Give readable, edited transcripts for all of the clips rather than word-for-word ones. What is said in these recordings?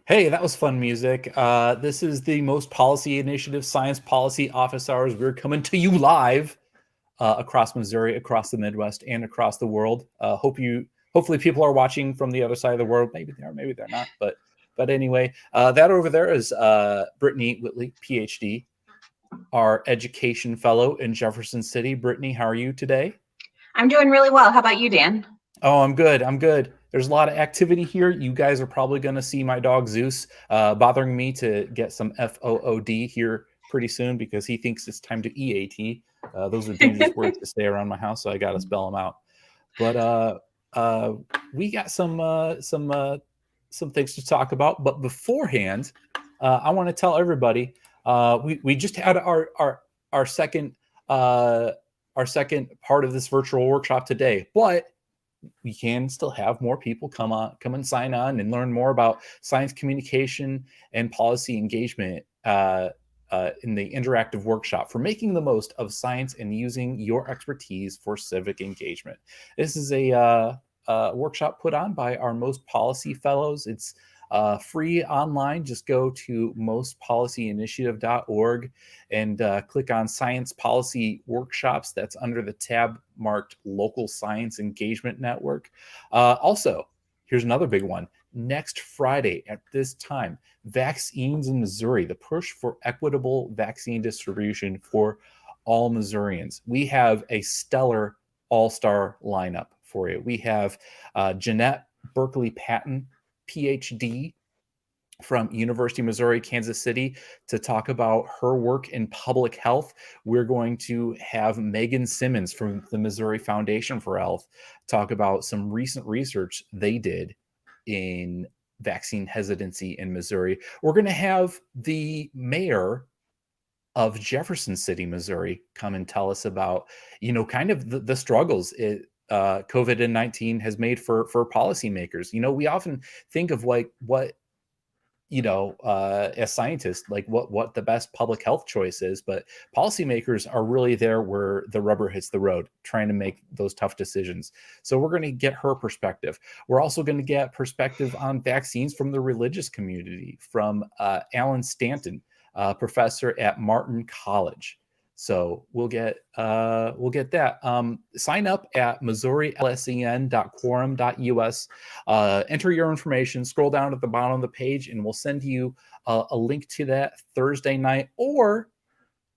Hey, that was fun music. This is the Most Policy Initiative Science Policy Office Hours. We're coming to you live across Missouri, across the Midwest, and across the world. Hopefully, people are watching from the other side of the world. Maybe they are, maybe they're not. But anyway, that over there is Brittany Whitley, PhD, our education fellow in Jefferson City. Brittany, how are you today? I'm doing really well. How about you, Dan? Oh, I'm good. I'm good. There's a lot of activity here. You guys are probably going to see my dog Zeus bothering me to get some FOOD here pretty soon because he thinks it's time to EAT. Those are dangerous words to say around my house, so I got to spell them out. But we got some things to talk about. But beforehand, I want to tell everybody we just had our second part of this virtual workshop today, but we can still have more people come and sign on and learn more about science communication and policy engagement in the interactive workshop for making the most of science and using your expertise for civic engagement. This is a workshop put on by our Most Policy Fellows. It's free online. Just go to mostpolicyinitiative.org and click on Science Policy Workshops. That's under the tab marked Local Science Engagement Network. Also, here's another big one. Next Friday at this time, Vaccines in Missouri, the push for equitable vaccine distribution for all Missourians. We have a stellar all-star lineup for you. We have Jeanette Berkeley Patton, PhD from University of Missouri, Kansas City, to talk about her work in public health. We're going to have Megan Simmons from the Missouri Foundation for Health talk about some recent research they did in vaccine hesitancy in Missouri. We're going to have the mayor of Jefferson City, Missouri, come and tell us about, kind of the struggles COVID-19 has made for policymakers. We often think of what as scientists, like what the best public health choice is, but policymakers are really there where the rubber hits the road, trying to make those tough decisions. So we're going to get her perspective. We're also going to get perspective on vaccines from the religious community from Alan Stanton, professor at Martin College. So we'll get that. Sign up at MissouriLSEN.quorum.us. Enter your information. Scroll down at the bottom of the page, and we'll send you a link to that Thursday night. Or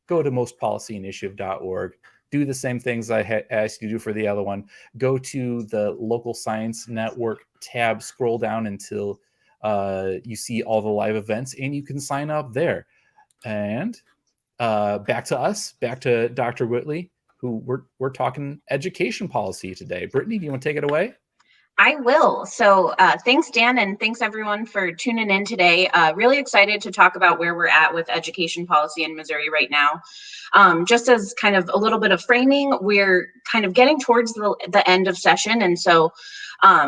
go to mostpolicyinitiative.org. Do the same things I asked you to do for the other one. Go to the Local Science Network tab. Scroll down until you see all the live events, and you can sign up there. And back to Dr. Whitley, who we're talking education policy today. Brittany, do you want to take it away? I will. So thanks, Dan, and thanks everyone for tuning in today. Really excited to talk about where we're at with education policy in Missouri right now. Just as kind of a little bit of framing, we're kind of getting towards the end of session, and so a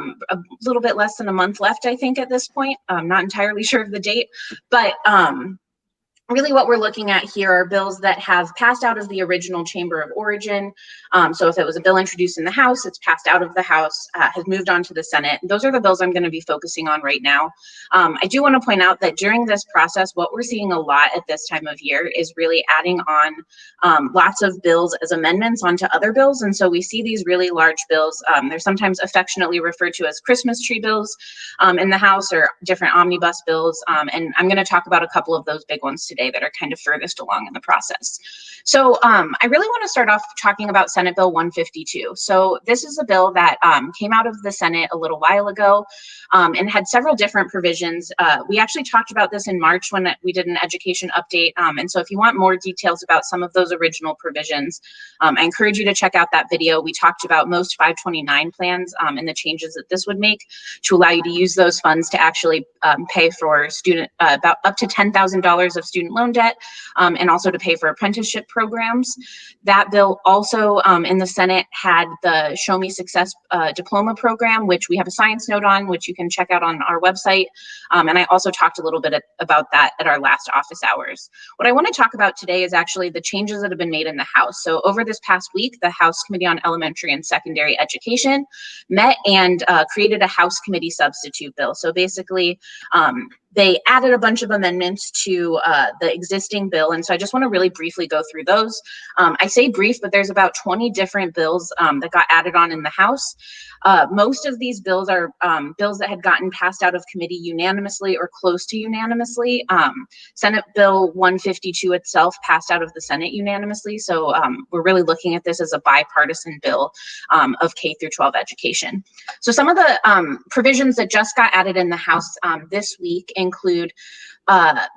little bit less than a month left, I think, at this point. I'm not entirely sure of the date, but really what we're looking at here are bills that have passed out of the original chamber of origin. So if it was a bill introduced in the House, it's passed out of the House, has moved on to the Senate. Those are the bills I'm going to be focusing on right now. I do want to point out that during this process, what we're seeing a lot at this time of year is really adding on lots of bills as amendments onto other bills. And so we see these really large bills. They're sometimes affectionately referred to as Christmas tree bills in the House, or different omnibus bills. And I'm going to talk about a couple of those big ones today that are kind of furthest along in the process. So I really want to start off talking about Senate Bill 152. So this is a bill that came out of the Senate a little while ago and had several different provisions. We actually talked about this in March when we did an education update. And so if you want more details about some of those original provisions, I encourage you to check out that video. We talked about most 529 plans and the changes that this would make to allow you to use those funds to actually pay for about up to $10,000 of student student loan debt, and also to pay for apprenticeship programs. That bill also in the Senate had the Show Me Success diploma program, which we have a science note on, which you can check out on our website. And I also talked a little bit about that at our last office hours. What I want to talk about today is actually the changes that have been made in the House. So over this past week, the House Committee on Elementary and Secondary Education met and created a House Committee substitute bill. So basically, they added a bunch of amendments to the existing bill. And so I just want to really briefly go through those. I say brief, but there's about 20 different bills that got added on in the House. Most of these bills are bills that had gotten passed out of committee unanimously or close to unanimously. Senate Bill 152 itself passed out of the Senate unanimously. So we're really looking at this as a bipartisan bill of K through 12 education. So some of the provisions that just got added in the House this week include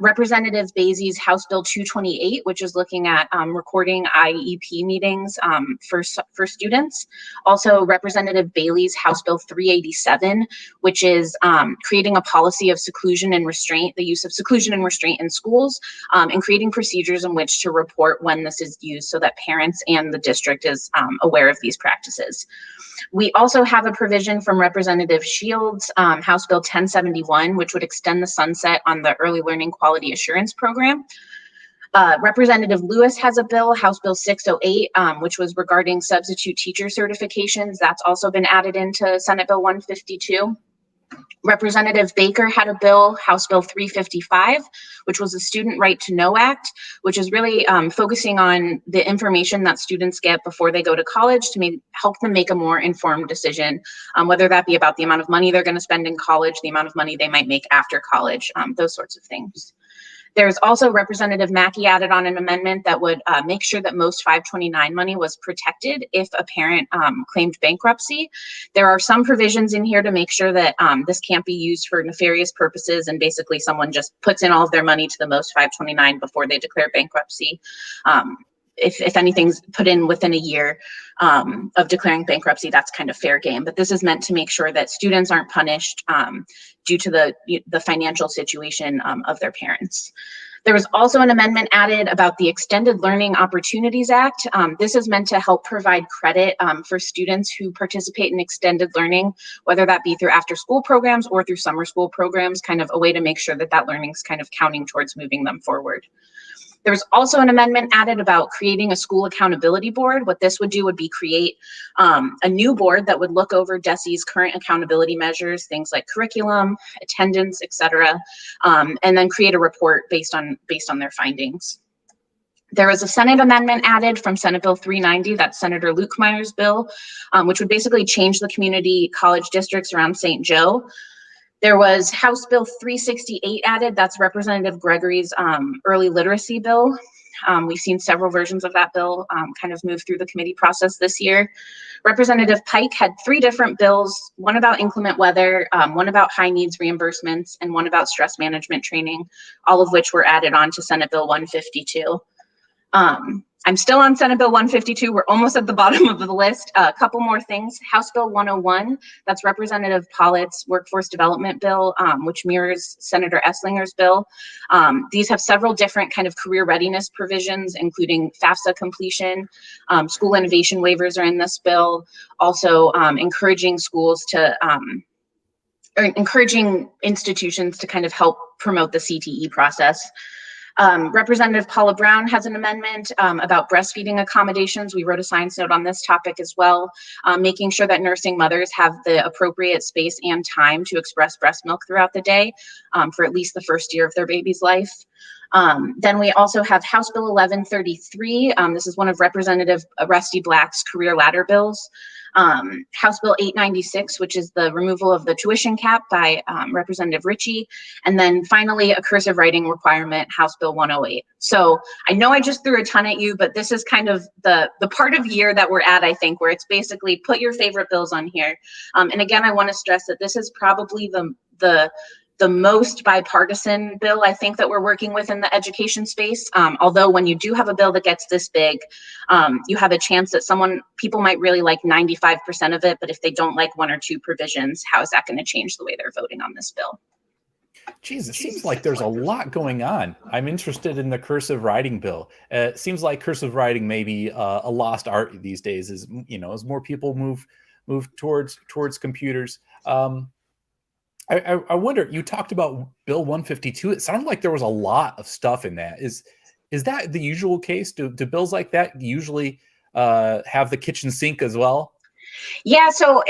Representative Baisey's House Bill 228, which is looking at recording IEP meetings for students. Also, Representative Bailey's House Bill 387, which is creating a policy of seclusion and restraint, the use of seclusion and restraint in schools, and creating procedures in which to report when this is used so that parents and the district is aware of these practices. We also have a provision from Representative Shields, House Bill 1071, which would extend the sunset on the Early Learning Quality Assurance Program. Representative Lewis has a bill, House Bill 608, which was regarding substitute teacher certifications. That's also been added into Senate Bill 152. Representative Baker had a bill, House Bill 355, which was the Student Right to Know Act, which is really focusing on the information that students get before they go to college to help them make a more informed decision, whether that be about the amount of money they're going to spend in college, the amount of money they might make after college, those sorts of things. There's also Representative Mackey added on an amendment that would make sure that most 529 money was protected if a parent claimed bankruptcy. There are some provisions in here to make sure that this can't be used for nefarious purposes and basically someone just puts in all of their money to the most 529 before they declare bankruptcy. If anything's put in within a year of declaring bankruptcy, that's kind of fair game. But this is meant to make sure that students aren't punished due to the financial situation of their parents. There was also an amendment added about the Extended Learning Opportunities Act. This is meant to help provide credit for students who participate in extended learning, whether that be through after-school programs or through summer school programs, kind of a way to make sure that that learning is kind of counting towards moving them forward. There was also an amendment added about creating a school accountability board. What this would do would be create a new board that would look over DESE's current accountability measures, things like curriculum, attendance, et cetera, and then create a report based on their findings. There was a Senate amendment added from Senate Bill 390, that's Senator Lukemeyer's bill, which would basically change the community college districts around St. Joe. There was House Bill 368 added, that's Representative Gregory's early literacy bill. We've seen several versions of that bill kind of move through the committee process this year. Representative Pike had 3 different bills, one about inclement weather, one about high needs reimbursements, and one about stress management training, all of which were added on to Senate Bill 152. I'm still on Senate Bill 152. We're almost at the bottom of the list. A couple more things. House Bill 101, that's Representative Pollitt's workforce development bill, which mirrors Senator Esslinger's bill. These have several different kind of career readiness provisions, including FAFSA completion. School innovation waivers are in this bill. Also encouraging schools to, or encouraging institutions to kind of help promote the CTE process. Representative Paula Brown has an amendment about breastfeeding accommodations. We wrote a science note on this topic as well, making sure that nursing mothers have the appropriate space and time to express breast milk throughout the day for at least the first year of their baby's life. Then we also have House Bill 1133. This is one of Representative Rusty Black's career ladder bills. House Bill 896, which is the removal of the tuition cap by Representative Ritchie. And then finally, a cursive writing requirement, House Bill 108. So I know I just threw a ton at you, but this is kind of the part of year that we're at, I think, where it's basically put your favorite bills on here. And again, I want to stress that this is probably the most bipartisan bill I think that we're working with in the education space. Although when you do have a bill that gets this big, you have a chance that people might really like 95% of it, but if they don't like 1 or 2 provisions, how is that going to change the way they're voting on this bill? Geez, it seems like there's a lot going on. I'm interested in the cursive writing bill. It seems like cursive writing may be a lost art these days, as as more people move towards computers. I wonder. You talked about Bill 152. It sounded like there was a lot of stuff in that. Is that the usual case? Do bills like that usually have the kitchen sink as well? Yeah, so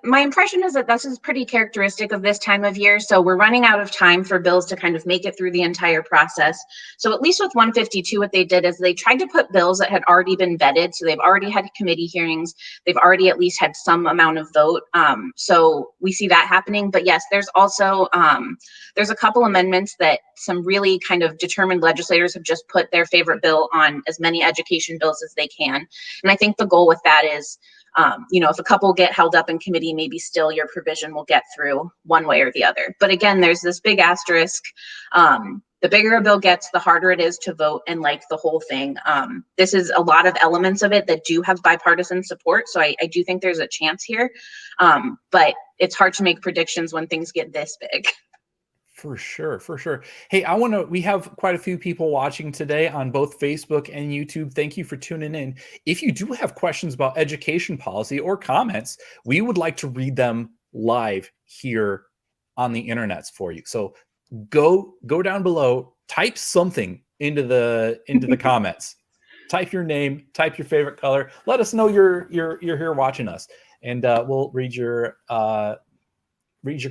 my impression is that this is pretty characteristic of this time of year. So we're running out of time for bills to kind of make it through the entire process. So at least with 152, what they did is they tried to put bills that had already been vetted. So they've already had committee hearings. They've already at least had some amount of vote. So we see that happening. But yes, there's also there's a couple amendments that some really kind of determined legislators have just put their favorite bill on as many education bills as they can. And I think the goal with that is, if a couple get held up in committee, maybe still your provision will get through one way or the other. But again, there's this big asterisk. The bigger a bill gets, the harder it is to vote and like the whole thing. This is a lot of elements of it that do have bipartisan support. So I do think there's a chance here. But it's hard to make predictions when things get this big. For sure, for sure. Hey, we have quite a few people watching today on both Facebook and YouTube. Thank you for tuning in. If you do have questions about education policy or comments, we would like to read them live here on the internets for you. So go down below, type something into the comments. Type your name, type your favorite color. Let us know you're here watching us, and we'll read your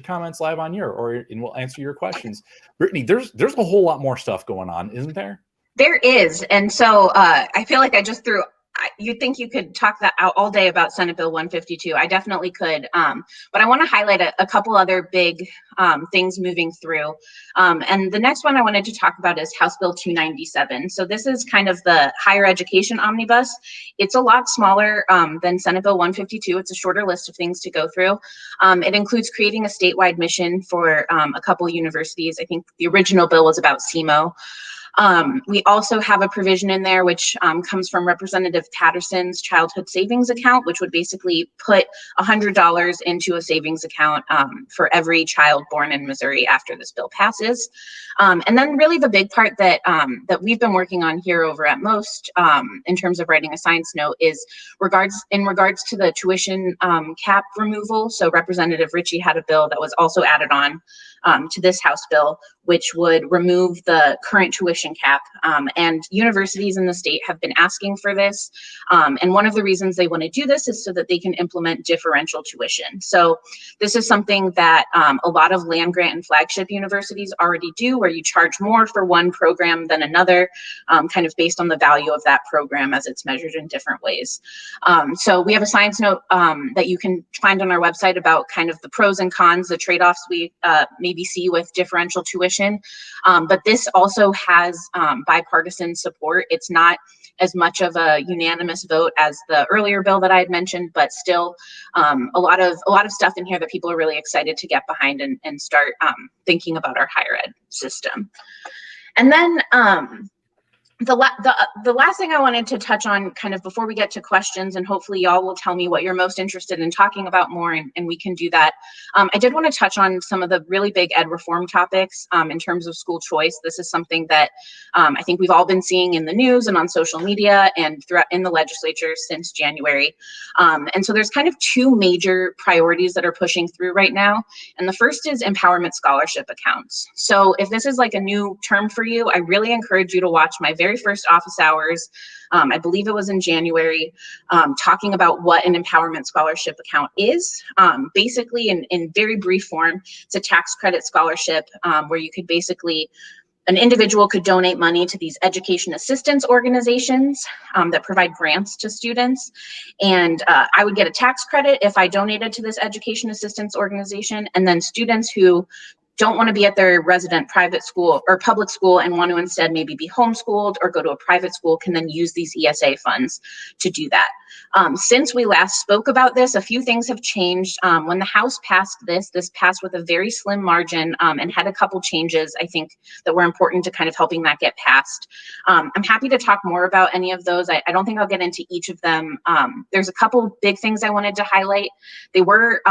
comments live on and we'll answer your questions. Brittany, there's a whole lot more stuff going on, isn't there? There is. And so I feel like I just threw, you'd think you could talk that out all day about Senate Bill 152. I definitely could. But I want to highlight a couple other big things moving through. And the next one I wanted to talk about is House Bill 297. So this is kind of the higher education omnibus. It's a lot smaller than Senate Bill 152. It's a shorter list of things to go through. It includes creating a statewide mission for a couple universities. I think the original bill was about SEMO. We also have a provision in there which comes from Representative Patterson's childhood savings account, which would basically put $100 into a savings account for every child born in Missouri after this bill passes. And then really the big part that we've been working on here over at Most in terms of writing a science note is in regards to the tuition cap removal. So Representative Ritchie had a bill that was also added on to this House bill, which would remove the current tuition cap. And universities in the state have been asking for this. And one of the reasons they want to do this is so that they can implement differential tuition. So this is something that a lot of land grant and flagship universities already do, where you charge more for one program than another, kind of based on the value of that program as it's measured in different ways. So we have a science note that you can find on our website about kind of the pros and cons, the trade-offs we maybe see with differential tuition. But this also has bipartisan support. It's not as much of a unanimous vote as the earlier bill that I had mentioned, but still a lot of stuff in here that people are really excited to get behind and start thinking about our higher ed system. And then the last thing I wanted to touch on kind of before we get to questions, and hopefully y'all will tell me what you're most interested in talking about more, and we can do that. I did want to touch on some of the really big ed reform topics in terms of school choice. This is something that I think we've all been seeing in the news and on social media and throughout in the legislature since January. And so there's kind of two major priorities that are pushing through right now. And the first is empowerment scholarship accounts. So if this is like a new term for you, I really encourage you to watch my very first office hours, I believe it was in January, talking about what an empowerment scholarship account is. Basically, in very brief form, it's a tax credit scholarship where you could basically, an individual could donate money to these education assistance organizations that provide grants to students. And I would get a tax credit if I donated to this education assistance organization. And then students who don't want to be at their resident private school or public school and want to instead maybe be homeschooled or go to a private school can then use these ESA funds to do that. Since we last spoke about this, a few things have changed. When the House passed this passed with a very slim margin and had a couple changes, I think, that were important to kind of helping that get passed. I'm happy to talk more about any of those. I don't think I'll get into each of them. There's a couple big things I wanted to highlight. They were,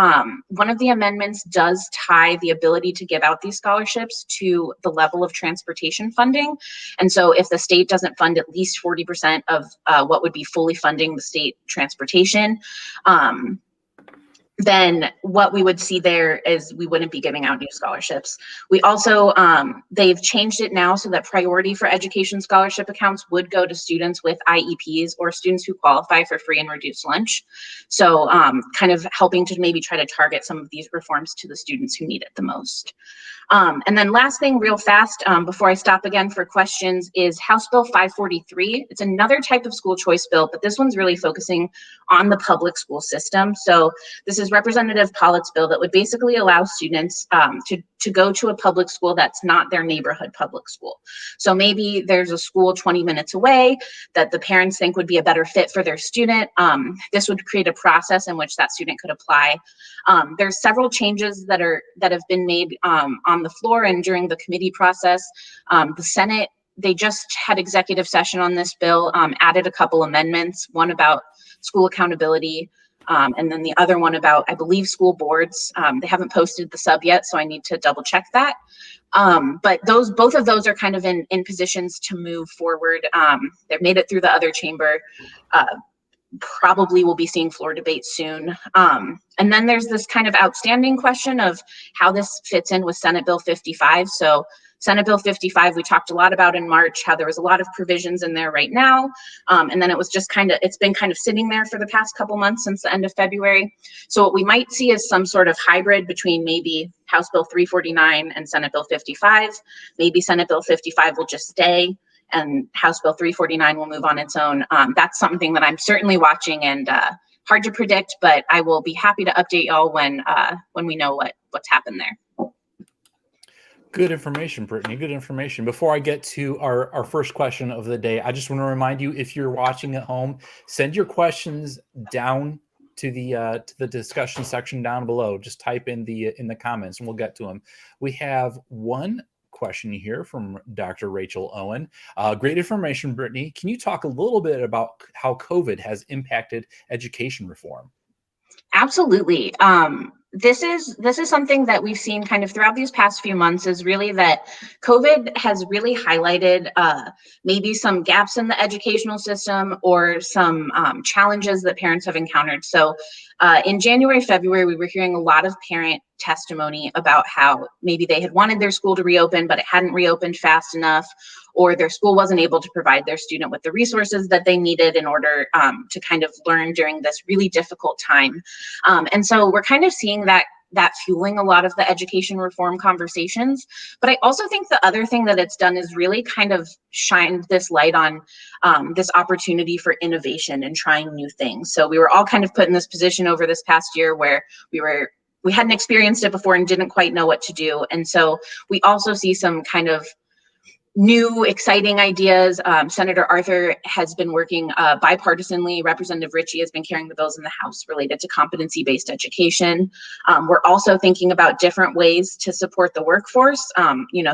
one of the amendments does tie the ability to give out these scholarships to the level of transportation funding. And so if the state doesn't fund at least 40% of what would be fully funding the state transportation, then what we would see there is we wouldn't be giving out new scholarships. We also, they've changed it now so that priority for education scholarship accounts would go to students with IEPs or students who qualify for free and reduced lunch. So kind of helping to maybe try to target some of these reforms to the students who need it the most. And then last thing real fast, before I stop again for questions, is House Bill 543. It's another type of school choice bill, but this one's really focusing on the public school system. So this is Representative Pollitt's bill that would basically allow students to go to a public school that's not their neighborhood public school. So maybe there's a school 20 minutes away that the parents think would be a better fit for their student. This would create a process in which that student could apply. There's several changes that have been made on the floor and during the committee process. The Senate, they just had executive session on this bill, added a couple amendments, one about school accountability, and then the other one about, I believe, school boards. They haven't posted the sub yet, so I need to double check that. But both of those are kind of in positions to move forward. They've made it through the other chamber. Probably will be seeing floor debate soon. And then there's this kind of outstanding question of how this fits in with Senate Bill 55. So Senate Bill 55, we talked a lot about in March, how there was a lot of provisions in there right now. And then it was just it's been kind of sitting there for the past couple months since the end of February. So what we might see is some sort of hybrid between maybe House Bill 349 and Senate Bill 55. Maybe Senate Bill 55 will just stay and House Bill 349 will move on its own. That's something that I'm certainly watching and hard to predict, but I will be happy to update y'all when we know what's happened there. Good information, Brittany. Good information. Before I get to our first question of the day, I just want to remind you, if you're watching at home, send your questions down to the discussion section down below. Just type in the comments and we'll get to them. We have one question here from Dr. Rachel Owen. Great information, Brittany. Can you talk a little bit about how COVID has impacted education reform? Absolutely. This is something that we've seen kind of throughout these past few months, is really that COVID has really highlighted maybe some gaps in the educational system or some challenges that parents have encountered. So in January, February, we were hearing a lot of parent testimony about how maybe they had wanted their school to reopen, but it hadn't reopened fast enough, or their school wasn't able to provide their student with the resources that they needed in order to kind of learn during this really difficult time. And so we're kind of seeing that fueling a lot of the education reform conversations. But I also think the other thing that it's done is really kind of shined this light on this opportunity for innovation and trying new things. So we were all kind of put in this position over this past year where we hadn't experienced it before and didn't quite know what to do. And so we also see some kind of new, exciting ideas. Senator Arthur has been working bipartisanly. Representative Ritchie has been carrying the bills in the House related to competency-based education. We're also thinking about different ways to support the workforce.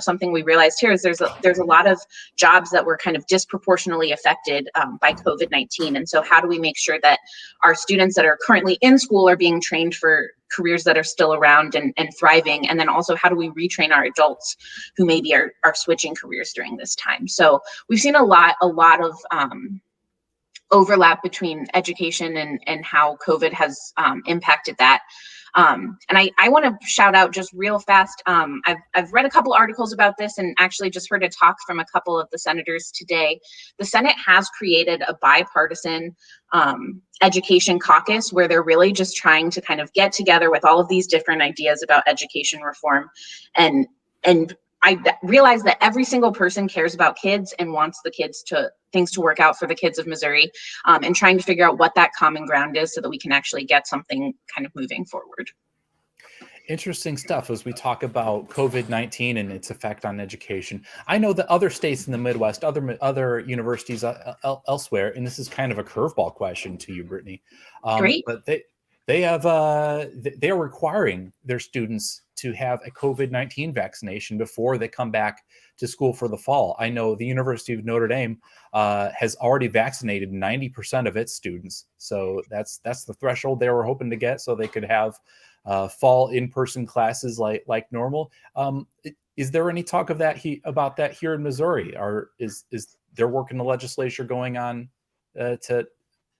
Something we realized here is there's a lot of jobs that were kind of disproportionately affected by COVID-19. And so how do we make sure that our students that are currently in school are being trained for careers that are still around and thriving? And then also, how do we retrain our adults who maybe are switching careers during this time? So we've seen a lot of overlap between education and how COVID has impacted that. And I want to shout out just real fast. I've read a couple articles about this and actually just heard a talk from a couple of the senators today. The Senate has created a bipartisan education caucus where they're really just trying to kind of get together with all of these different ideas about education reform. And I realize that every single person cares about kids and wants things to work out for the kids of Missouri, and trying to figure out what that common ground is so that we can actually get something kind of moving forward. Interesting stuff as we talk about COVID-19 and its effect on education. I know that other states in the Midwest, other universities elsewhere, and this is kind of a curveball question to you, Brittany, Great. but they have they are requiring their students to have a COVID-19 vaccination before they come back to school for the fall. I know the University of Notre Dame has already vaccinated 90% of its students, so that's the threshold they were hoping to get, so they could have fall in-person classes like normal. Is there any talk of that about that here in Missouri? Or is there work in the legislature going on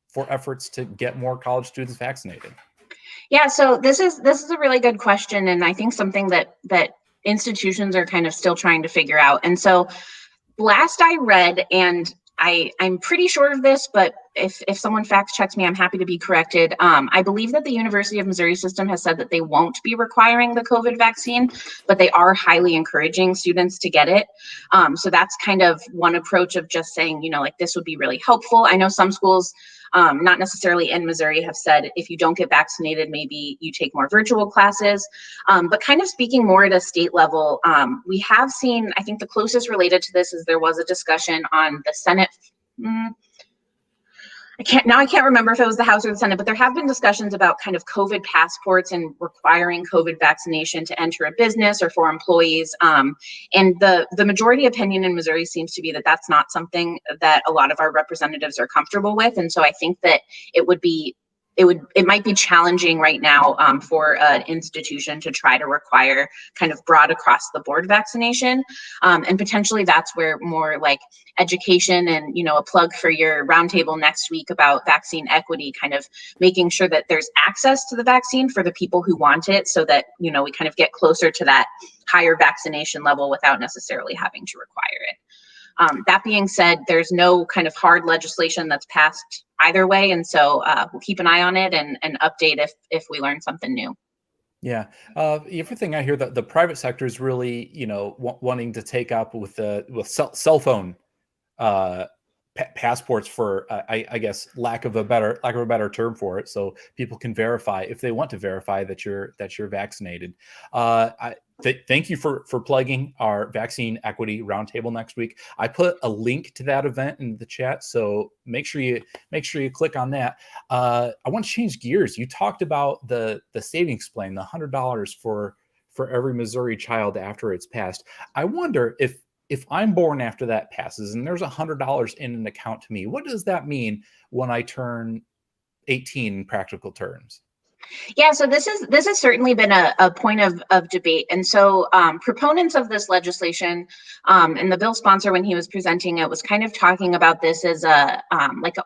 for efforts to get more college students vaccinated? Yeah, so this is a really good question, and I think something that institutions are kind of still trying to figure out. And so last I read, and I'm pretty sure of this, but if someone fact checks me, I'm happy to be corrected. I believe that the University of Missouri system has said that they won't be requiring the COVID vaccine, but they are highly encouraging students to get it. So that's kind of one approach of just saying, like, this would be really helpful. I know some schools, not necessarily in Missouri, have said if you don't get vaccinated, maybe you take more virtual classes. But kind of speaking more at a state level, we have seen, I think the closest related to this is there was a discussion on the Senate. I can't remember if it was the House or the Senate, but there have been discussions about kind of COVID passports and requiring COVID vaccination to enter a business or for employees. And the majority opinion in Missouri seems to be that that's not something that a lot of our representatives are comfortable with. And so I think that it might be challenging right now for an institution to try to require kind of broad across the board vaccination. And potentially that's where more like education and, a plug for your roundtable next week about vaccine equity, kind of making sure that there's access to the vaccine for the people who want it, so that, we kind of get closer to that higher vaccination level without necessarily having to require it. That being said, there's no kind of hard legislation that's passed either way. And so we'll keep an eye on it and update if we learn something new. Yeah. Everything I hear that the private sector is really, wanting to take up with cell phone passports for, I guess, lack of a better term for it, so people can verify if they want to verify that you're vaccinated. Thank you for plugging our vaccine equity roundtable next week. I put a link to that event in the chat, so make sure you click on that. I want to change gears. You talked about the savings plan, the $100 for every Missouri child after it's passed. I wonder if I'm born after that passes and there's $100 in an account to me, what does that mean when I turn 18 in practical terms? Yeah, so this has certainly been a point of debate. And so proponents of this legislation, and the bill sponsor, when he was presenting it, was kind of talking about this as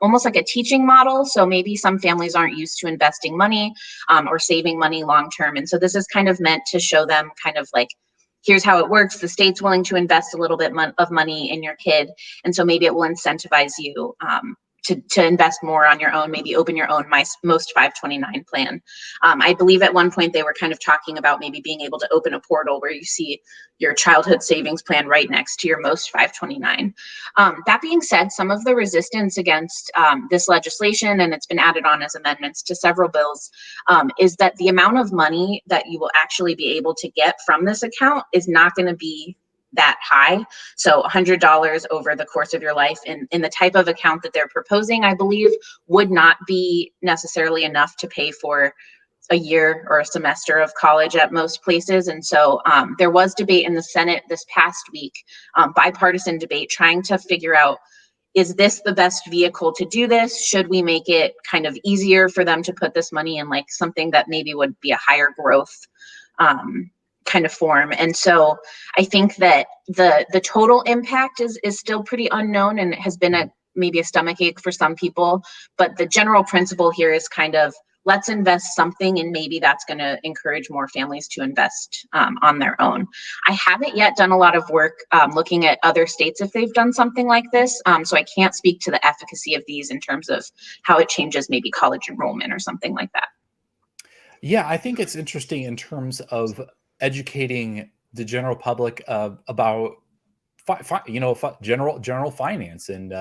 almost like a teaching model. So maybe some families aren't used to investing money or saving money long term. And so this is kind of meant to show them kind of like, here's how it works. The state's willing to invest a little bit of money in your kid. And so maybe it will incentivize you to invest more on your own, maybe open your own Most 529 plan. I believe at one point they were kind of talking about maybe being able to open a portal where you see your childhood savings plan right next to your Most 529. That being said, some of the resistance against this legislation, and it's been added on as amendments to several bills, is that the amount of money that you will actually be able to get from this account is not going to be that high. So $100 over the course of your life in the type of account that they're proposing, I believe, would not be necessarily enough to pay for a year or a semester of college at most places. And so there was debate in the Senate this past week, bipartisan debate, trying to figure out, is this the best vehicle to do this? Should we make it kind of easier for them to put this money in like something that maybe would be a higher growth kind of form? And so I think that the total impact is still pretty unknown, and it has been maybe a stomach ache for some people. But the general principle here is kind of, let's invest something, and maybe that's going to encourage more families to invest on their own. I haven't yet done a lot of work looking at other states if they've done something like this. So I can't speak to the efficacy of these in terms of how it changes maybe college enrollment or something like that. Yeah, I think it's interesting in terms of educating the general public about general finance and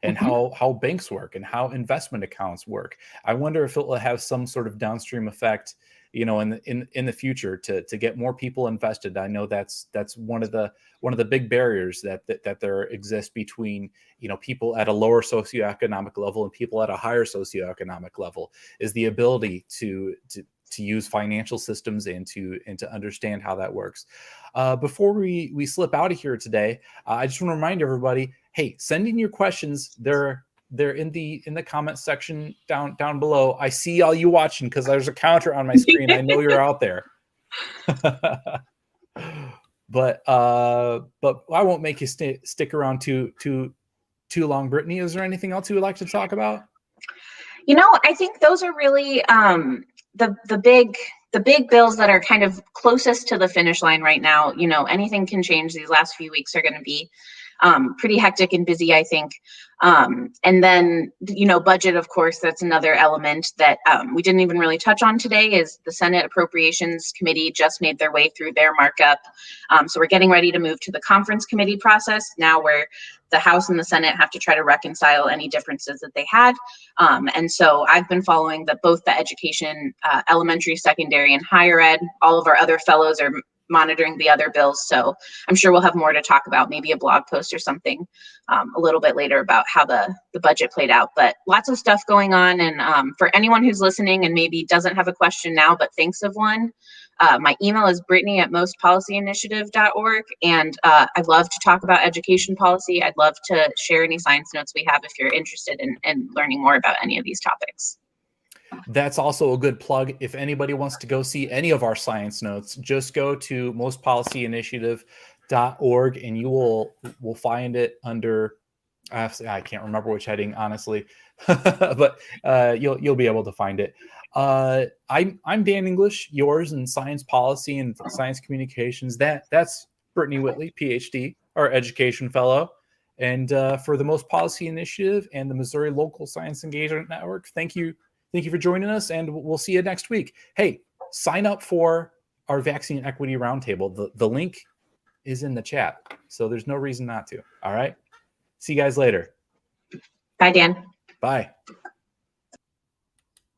and how banks work and how investment accounts work. I wonder if it will have some sort of downstream effect, you know, in the future to get more people invested. I know that's one of the big barriers that there exists between, you know, people at a lower socioeconomic level and people at a higher socioeconomic level, is the ability to use financial systems and to understand how that works. Before we slip out of here today, I just want to remind everybody, hey, send in your questions. They're in the comment section down below. I see all you watching because there's a counter on my screen. I know you're out there. But I won't make you stick around too long. Brittany, is there anything else you would like to talk about? You know, I think those are really the big bills that are kind of closest to the finish line right now. You know, anything can change. These last few weeks are going to be pretty hectic and busy, I think. And then, you know, budget, of course, that's another element that we didn't even really touch on today. Is the Senate Appropriations Committee just made their way through their markup. So we're getting ready to move to the conference committee process now, where the House and the Senate have to try to reconcile any differences that they had. And so I've been following both the education, elementary, secondary, and higher ed. All of our other fellows are monitoring the other bills. So I'm sure we'll have more to talk about, maybe a blog post or something a little bit later about how the budget played out. But lots of stuff going on. And for anyone who's listening and maybe doesn't have a question now, but thinks of one, my email is brittany@mostpolicyinitiative.org. And I'd love to talk about education policy. I'd love to share any science notes we have if you're interested in learning more about any of these topics. That's also a good plug. If anybody wants to go see any of our science notes, just go to mostpolicyinitiative.org and you will find it under, I can't remember which heading, honestly, but you'll be able to find it. I'm Dan English, yours in science policy and science communications. That's Brittany Whitley, PhD, our education fellow. And for the Most Policy Initiative and the Missouri Local Science Engagement Network, thank you for joining us, and we'll see you next week. Hey, sign up for our Vaccine Equity Roundtable. The link is in the chat, so there's no reason not to. All right? See you guys later. Bye, Dan. Bye.